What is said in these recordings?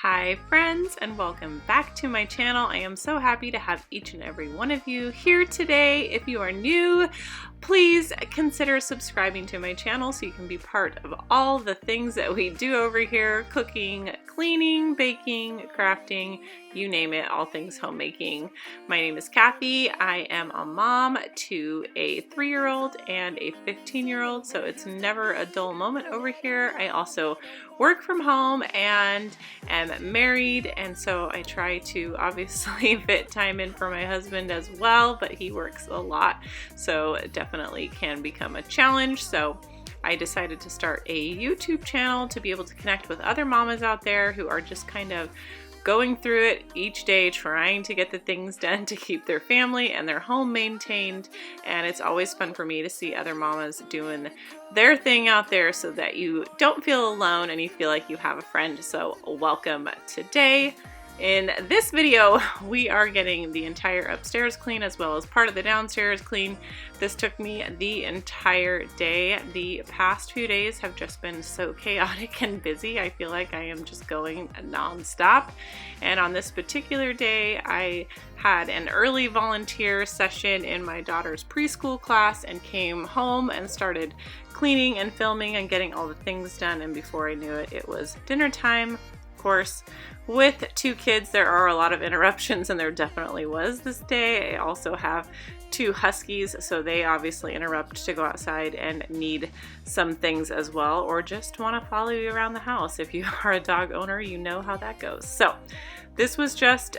Hi friends, and welcome back to my channel. I am so happy to have each and every one of you here today. If you are new, please consider subscribing to my channel so you can be part of all the things that we do over here: cooking, cleaning, baking, crafting, you name it, all things homemaking. My name is Cathy. I am a mom to a 3-year-old and a 15-year-old, so it's never a dull moment over here. I also work from home and am married, and so I try to obviously fit time in for my husband as well, but he works a lot, so it definitely can become a challenge. So I decided to start a YouTube channel to be able to connect with other mamas out there who are just kind of going through it each day, trying to get the things done to keep their family and their home maintained. And it's always fun for me to see other mamas doing their thing out there so that you don't feel alone and you feel like you have a friend. So welcome today. In this video, we are getting the entire upstairs clean as well as part of the downstairs clean. This took me the entire day. The past few days have just been so chaotic and busy. I feel like I am just going non-stop. And on this particular day, I had an early volunteer session in my daughter's preschool class and came home and started cleaning and filming and getting all the things done. And before I knew it, it was dinner time. Course, with 2 kids, there are a lot of interruptions, and there definitely was this day. I also have 2 huskies, so they obviously interrupt to go outside and need some things as well, or just want to follow you around the house. If you are a dog owner, you know how that goes. So this was just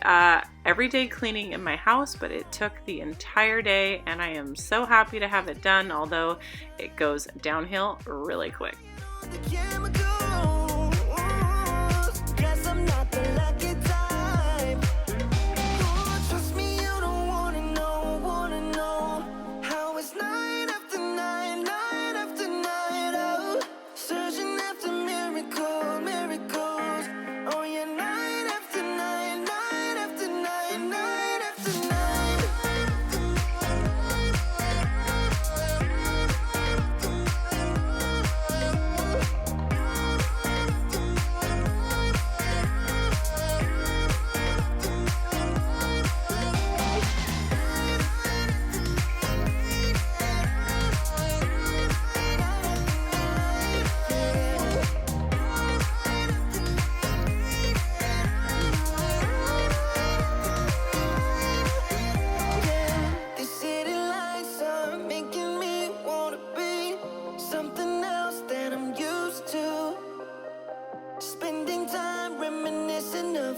everyday cleaning in my house, but it took the entire day, and I am so happy to have it done, although it goes downhill really quick.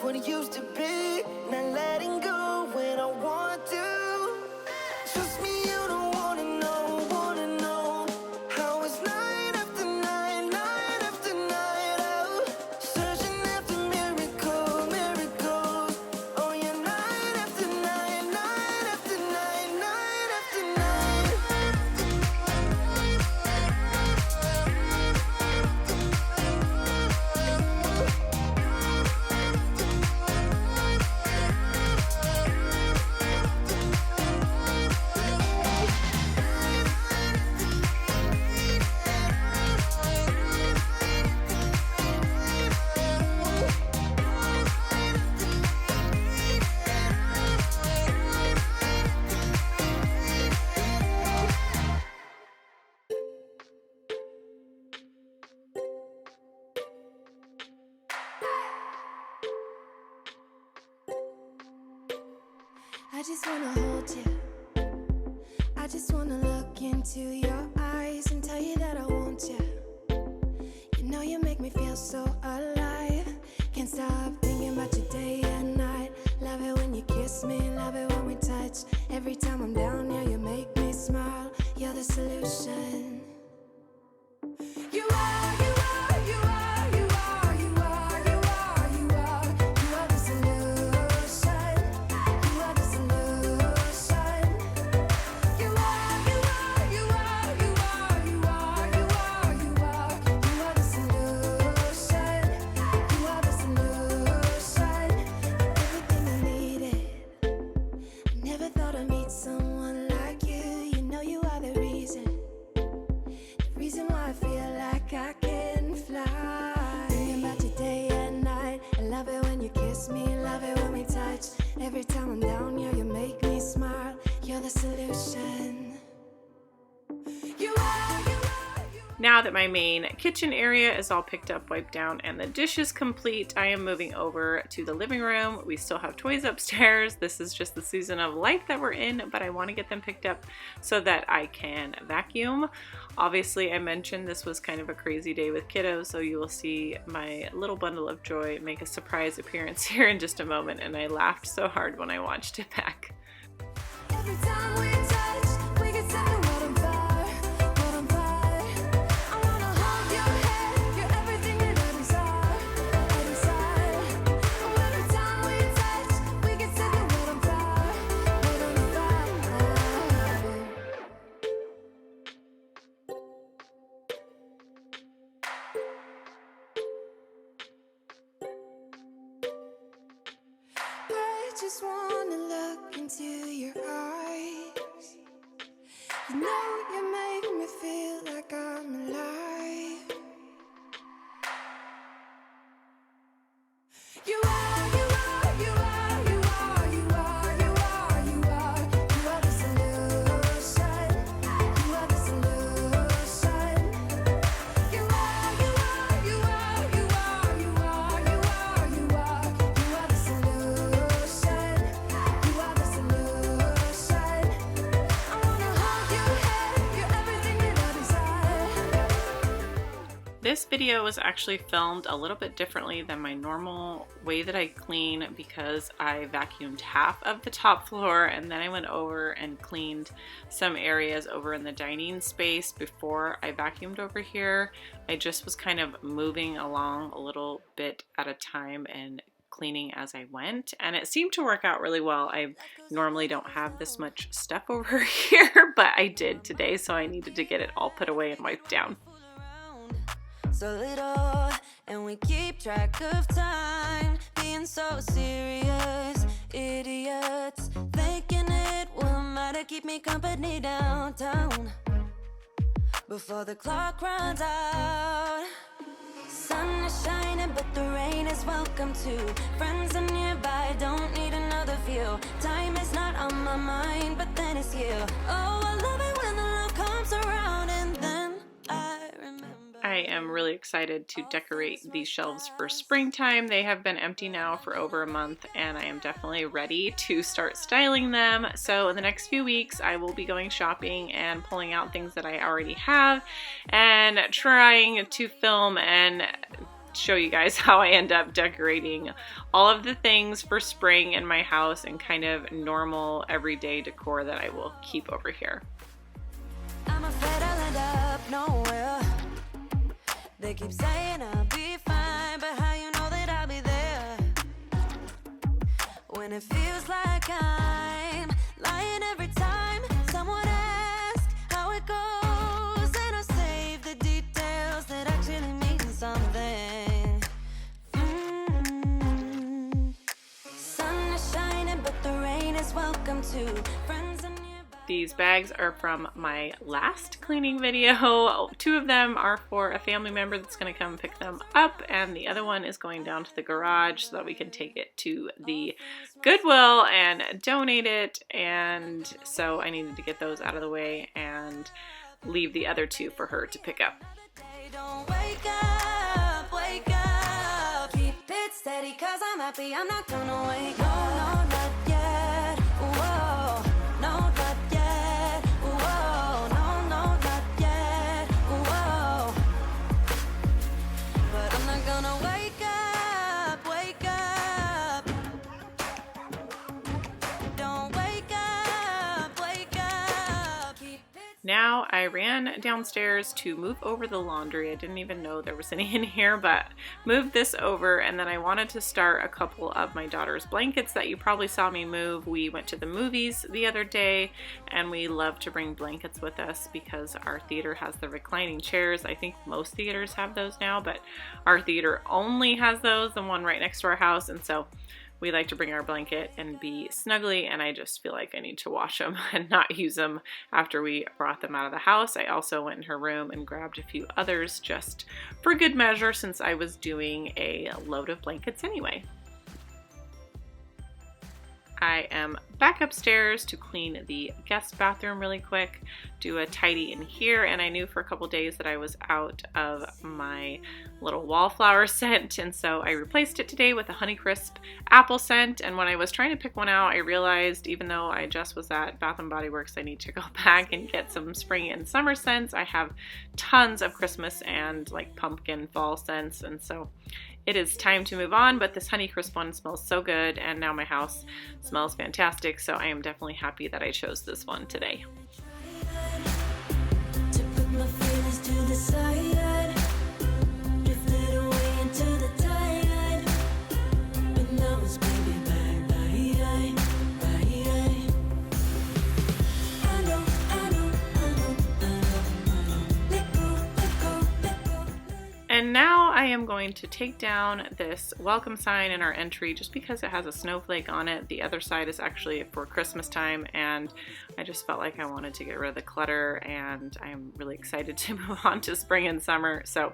What it used to be, not letting go when I want to. Trust me, you don't wanna know how it's night after night, night after night. Oh, searching after miracles. Oh yeah, night after night, night after night, night after I just wanna hold you. I just wanna look into your eyes and tell you that I want you. You know you make me feel so alive. Can't stop thinking about you day and night. Love it when you kiss me, love it when we touch. Every time I'm down, yeah, you make me smile. You're the solution. You are, you are, you are, you are, you are, you are, you are. You are the solution. You are the solution. You are, you are, you are, you are, you are, you are, you are. You are the solution. You are the solution. Everything I needed. I never thought I'd meet someone like you. You know you are the reason. now that my main kitchen area is all picked up, wiped down, and the dish is complete, I am moving over to the living room. We still have toys upstairs. This is just the season of life that we're in, but I want to get them picked up so that I can vacuum. Obviously, I mentioned this was kind of a crazy day with kiddos, so you will see my little bundle of joy make a surprise appearance here in just a moment, and I laughed so hard when I watched it back. Every time we touch, we get set on fire, on fire. I wanna hold your hand, you're everything that I desire, I desire. Oh, every time we touch, we get set on fire, on fire. I just wanna look into your eyes. You know you make me feel like I'm alive. You are, you are, you are, you are, you are, you are, you are. You are the solution. You are the solution. You are, you are, you are, you are, you are, you are, you are. You are the solution. You are the solution. I wanna hold your hand. You're everything that I desire. This video was actually filmed a little bit differently than my normal way that I clean because I vacuumed half of the top floor and then I went over and cleaned some areas over in the dining space before I vacuumed over here. I just was kind of moving along a little bit at a time and cleaning as I went, and it seemed to work out really well. I normally don't have this much stuff over here, but I did today, so I needed to get it all put away and wiped down. So little, and we keep track of time, being so serious, idiots, thinking it will matter, keep me company downtown, before the clock runs out. Sun is shining, but the rain is welcome too. Friends are nearby, don't need another view. Time is not on my mind, but then it's you. Oh, I love it when the love comes around, and then I remember. I am really excited to decorate these shelves for springtime. They have been empty now for over a month and I am definitely ready to start styling them. So in the next few weeks I will be going shopping and pulling out things that I already have and trying to film and show you guys how I end up decorating all of the things for spring in my house and kind of normal everyday decor that I will keep over here. I'm afraid I'll end up nowhere. They keep saying I'll be fine, but how you know that I'll be there when it feels like I'm lying every time someone asks how it goes, and I save the details that actually mean something. Sun is shining, but the rain is welcome too. Friends are nearby. These bags are from my last cleaning video. Two of them are for a family member that's going to come pick them up, and the other one is going down to the garage so that we can take it to the Goodwill and donate it. And so I needed to get those out of the way and leave the other two for her to pick up. Don't wake up, wake up. Keep it steady, 'cause I'm happy, I'm not gonna wake up. No, not yet. Whoa, no, not yet. Whoa, no, not yet. Whoa. But I'm not gonna wake up, wake up. Don't wake up, wake up. Keep it. Now I ran downstairs to move over the laundry. I didn't even know there was any in here, but moved this over, and then I wanted to start a couple of my daughter's blankets that you probably saw me move. We went to the movies the other day and we love to bring blankets with us because our theater has the reclining chairs. I think most theaters have those now, but our theater only has those, the one right next to our house, and so we like to bring our blanket and be snuggly, and I just feel like I need to wash them and not use them after we brought them out of the house. I also went in her room and grabbed a few others just for good measure since I was doing a load of blankets anyway. I am back upstairs to clean the guest bathroom really quick, do a tidy in here, and I knew for a couple days that I was out of my little wallflower scent, and so I replaced it today with a Honeycrisp apple scent. And when I was trying to pick one out, I realized even though I just was at Bath & Body Works, I need to go back and get some spring and summer scents. I have tons of Christmas and like pumpkin fall scents, and so it is time to move on, but this Honeycrisp one smells so good, and now my house smells fantastic, so I am definitely happy that I chose this one today. To put my feelings to the side, drifted away into the tide, but now it's baby bye. I know, let go. And now I am going to take down this welcome sign in our entry just because it has a snowflake on it. The other side is actually for Christmas time, and I just felt like I wanted to get rid of the clutter, and I'm really excited to move on to spring and summer. So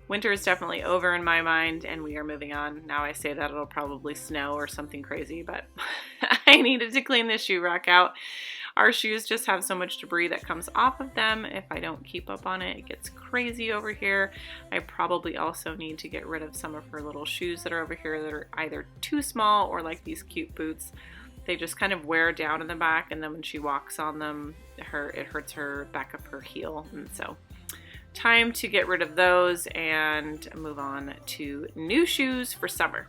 winter is definitely over in my mind, and we are moving on. Now I say that it'll probably snow or something crazy, but I needed to clean this shoe rack out. Our shoes just have so much debris that comes off of them. If I don't keep up on it, it gets crazy over here. I probably also need to get rid of some of her little shoes that are over here that are either too small or like these cute boots. They just kind of wear down in the back, and then when she walks on them, it hurts her back of her heel. And so time to get rid of those and move on to new shoes for summer.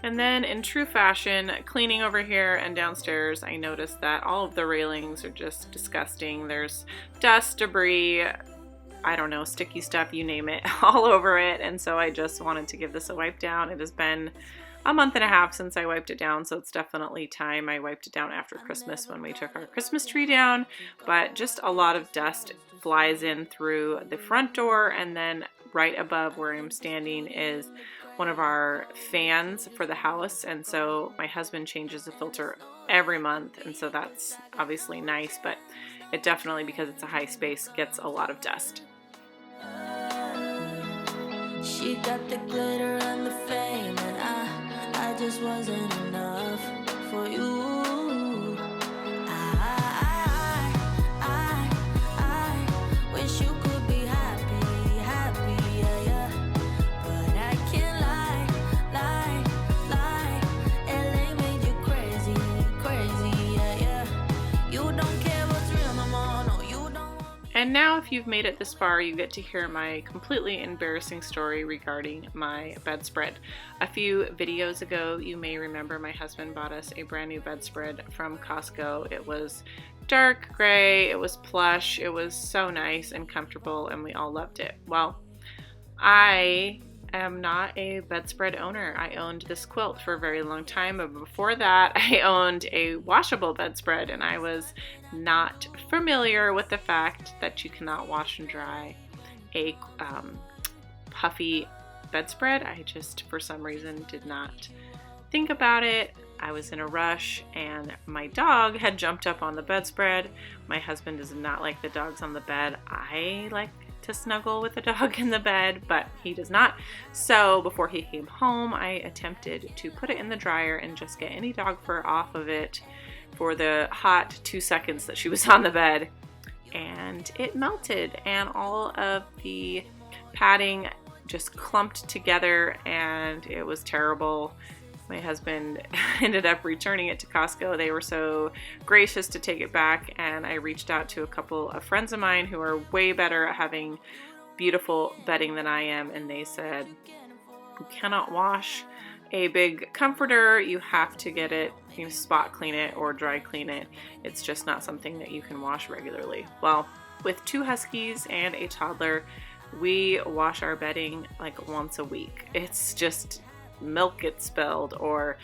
And then in true fashion, cleaning over here and downstairs, I noticed that all of the railings are just disgusting. There's dust, debris, I don't know, sticky stuff, you name it, all over it. And so I just wanted to give this a wipe down. It has been a month and a half since I wiped it down, so it's definitely time. I wiped it down after Christmas when we took our Christmas tree down, but just a lot of dust flies in through the front door, and then right above where I'm standing is one of our fans for the house, and so my husband changes the filter every month, and so that's obviously nice, but it definitely, because it's a high space, gets a lot of dust. She got the glitter and the fame, and I just wasn't enough for you. I wish you could be happy, yeah. But I can't lie. Elayne made you crazy, yeah. You don't care what's real no more, no, you don't. And now if you've made it this far, you get to hear my completely embarrassing story regarding my bedspread. A few videos ago, you may remember my husband bought us a brand new bedspread from Costco. It was dark gray, it was plush, it was so nice and comfortable, and we all loved it. Well, I am not a bedspread owner. I owned this quilt for a very long time, but before that I owned a washable bedspread, and I was not familiar with the fact that you cannot wash and dry a puffy bedspread. I just, for some reason, did not think about it. I was in a rush, and my dog had jumped up on the bedspread. My husband does not like the dogs on the bed. I like to snuggle with the dog in the bed, but he does not. So before he came home, I attempted to put it in the dryer and just get any dog fur off of it for the hot 2 seconds that she was on the bed, and it melted, and all of the padding just clumped together, and it was terrible. My husband ended up returning it to Costco. They were so gracious to take it back, and I reached out to a couple of friends of mine who are way better at having beautiful bedding than I am, and they said, you cannot wash a big comforter, you have to get it, you spot clean it or dry clean it. It's just not something that you can wash regularly. Well, with 2 huskies and a toddler, we wash our bedding like once a week. It's just milk gets spilled, or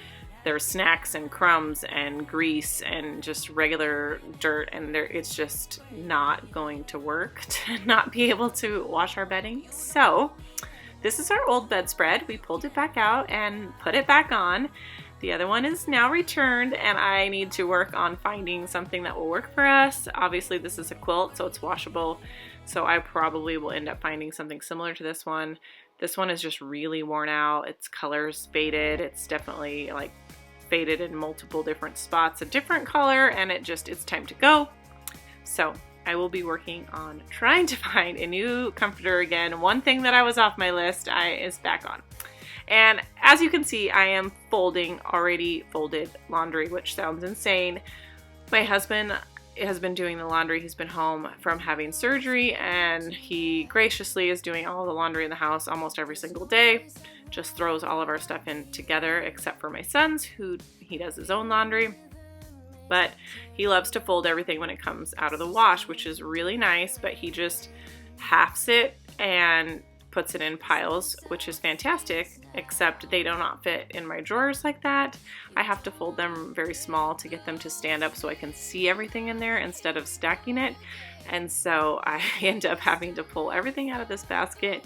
there's snacks and crumbs and grease and just regular dirt, and it's just not going to work to not be able to wash our bedding. So this is our old bedspread. We pulled it back out and put it back on. The other one is now returned, and I need to work on finding something that will work for us. Obviously this is a quilt, so it's washable, so I probably will end up finding something similar to this one. This one is just really worn out. Its color's faded. It's definitely like faded in multiple different spots, a different color, and it's time to go. So I will be working on trying to find a new comforter again. One thing that I was off my list is back on. And as you can see, I am folding already folded laundry, which sounds insane. My husband has been doing the laundry. He's been home from having surgery, and he graciously is doing all the laundry in the house almost every single day. Just throws all of our stuff in together except for my son's, who he does his own laundry. But he loves to fold everything when it comes out of the wash, which is really nice, but he just halves it and puts it in piles, which is fantastic, except they do not fit in my drawers like that. I have to fold them very small to get them to stand up so I can see everything in there instead of stacking it. And so I end up having to pull everything out of this basket,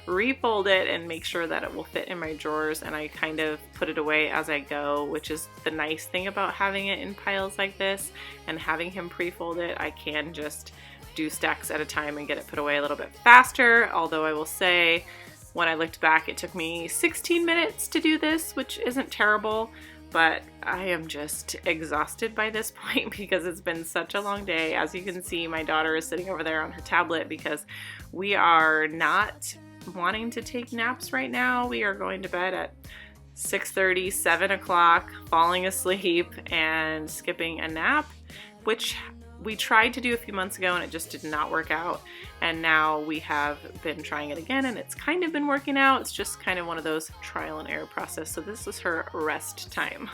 refold it, and make sure that it will fit in my drawers, and I kind of put it away as I go, which is the nice thing about having it in piles like this and having him pre-fold it. I can just do stacks at a time and get it put away a little bit faster, although I will say when I looked back it took me 16 minutes to do this, which isn't terrible, but I am just exhausted by this point because it's been such a long day. As you can see, my daughter is sitting over there on her tablet because we are not wanting to take naps right now. We are going to bed at 6:30, 7 o'clock, falling asleep and skipping a nap, which we tried to do a few months ago and it just did not work out. And now we have been trying it again and it's kind of been working out. It's just kind of one of those trial and error process. So this is her rest time.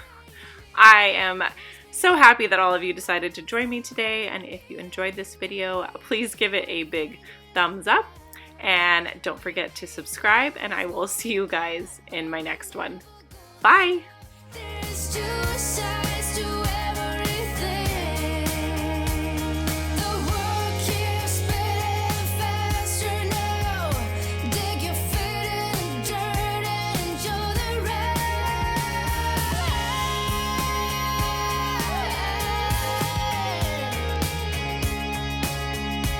I am so happy that all of you decided to join me today. And if you enjoyed this video, please give it a big thumbs up. And don't forget to subscribe, and I will see you guys in my next one. Bye!